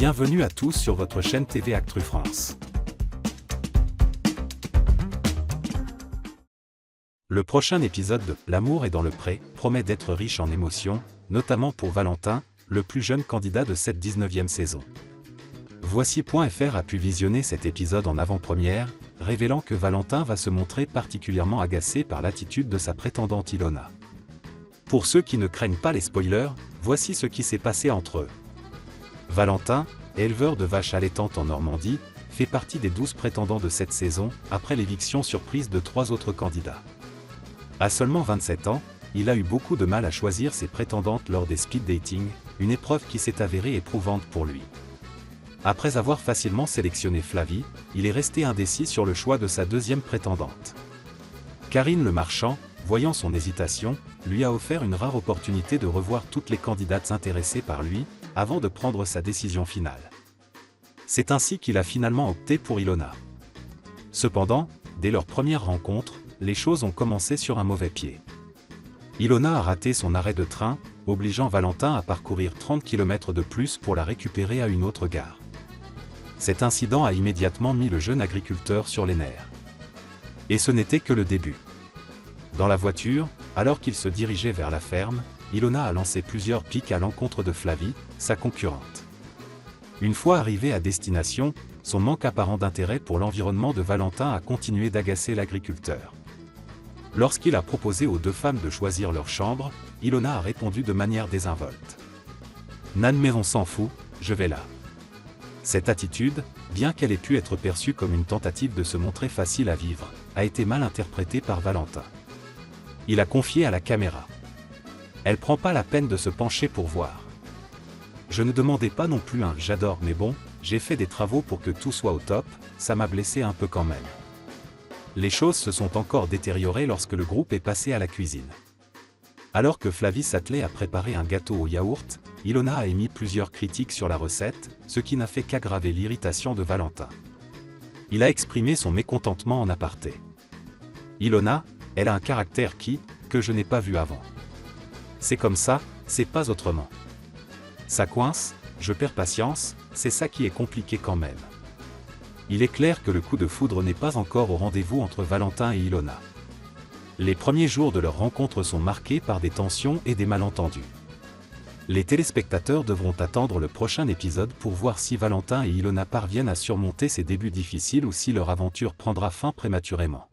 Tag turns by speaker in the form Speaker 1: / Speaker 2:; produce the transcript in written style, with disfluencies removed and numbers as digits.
Speaker 1: Bienvenue à tous sur votre chaîne TV Actu France. Le prochain épisode de L'amour est dans le pré promet d'être riche en émotions, notamment pour Valentin, le plus jeune candidat de cette 19e saison. Voici.fr a pu visionner cet épisode en avant-première, révélant que Valentin va se montrer particulièrement agacé par l'attitude de sa prétendante Ilona. Pour ceux qui ne craignent pas les spoilers, voici ce qui s'est passé entre eux. Valentin, éleveur de vaches allaitantes en Normandie, fait partie des 12 prétendants de cette saison, après l'éviction surprise de 3 autres candidats. À seulement 27 ans, il a eu beaucoup de mal à choisir ses prétendantes lors des speed dating, une épreuve qui s'est avérée éprouvante pour lui. Après avoir facilement sélectionné Flavie, il est resté indécis sur le choix de sa deuxième prétendante. Karine Le Marchand, voyant son hésitation, lui a offert une rare opportunité de revoir toutes les candidates intéressées par lui, avant de prendre sa décision finale. C'est ainsi qu'il a finalement opté pour Ilona. Cependant, dès leur première rencontre, les choses ont commencé sur un mauvais pied. Ilona a raté son arrêt de train, obligeant Valentin à parcourir 30 km de plus pour la récupérer à une autre gare. Cet incident a immédiatement mis le jeune agriculteur sur les nerfs. Et ce n'était que le début. Dans la voiture, alors qu'il se dirigeait vers la ferme, Ilona a lancé plusieurs piques à l'encontre de Flavie, sa concurrente. Une fois arrivé à destination, son manque apparent d'intérêt pour l'environnement de Valentin a continué d'agacer l'agriculteur. Lorsqu'il a proposé aux deux femmes de choisir leur chambre, Ilona a répondu de manière désinvolte. « Nan mais on s'en fout, je vais là. » Cette attitude, bien qu'elle ait pu être perçue comme une tentative de se montrer facile à vivre, a été mal interprétée par Valentin. Il a confié à la caméra. Elle prend pas la peine de se pencher pour voir. Je ne demandais pas non plus un « j'adore mais bon, j'ai fait des travaux pour que tout soit au top, ça m'a blessé un peu quand même. » Les choses se sont encore détériorées lorsque le groupe est passé à la cuisine. Alors que Flavie s'attelait à préparer un gâteau au yaourt, Ilona a émis plusieurs critiques sur la recette, ce qui n'a fait qu'aggraver l'irritation de Valentin. Il a exprimé son mécontentement en aparté. Ilona, elle a un caractère que je n'ai pas vu avant. C'est comme ça, c'est pas autrement. Ça coince, je perds patience, c'est ça qui est compliqué quand même. Il est clair que le coup de foudre n'est pas encore au rendez-vous entre Valentin et Ilona. Les premiers jours de leur rencontre sont marqués par des tensions et des malentendus. Les téléspectateurs devront attendre le prochain épisode pour voir si Valentin et Ilona parviennent à surmonter ces débuts difficiles ou si leur aventure prendra fin prématurément.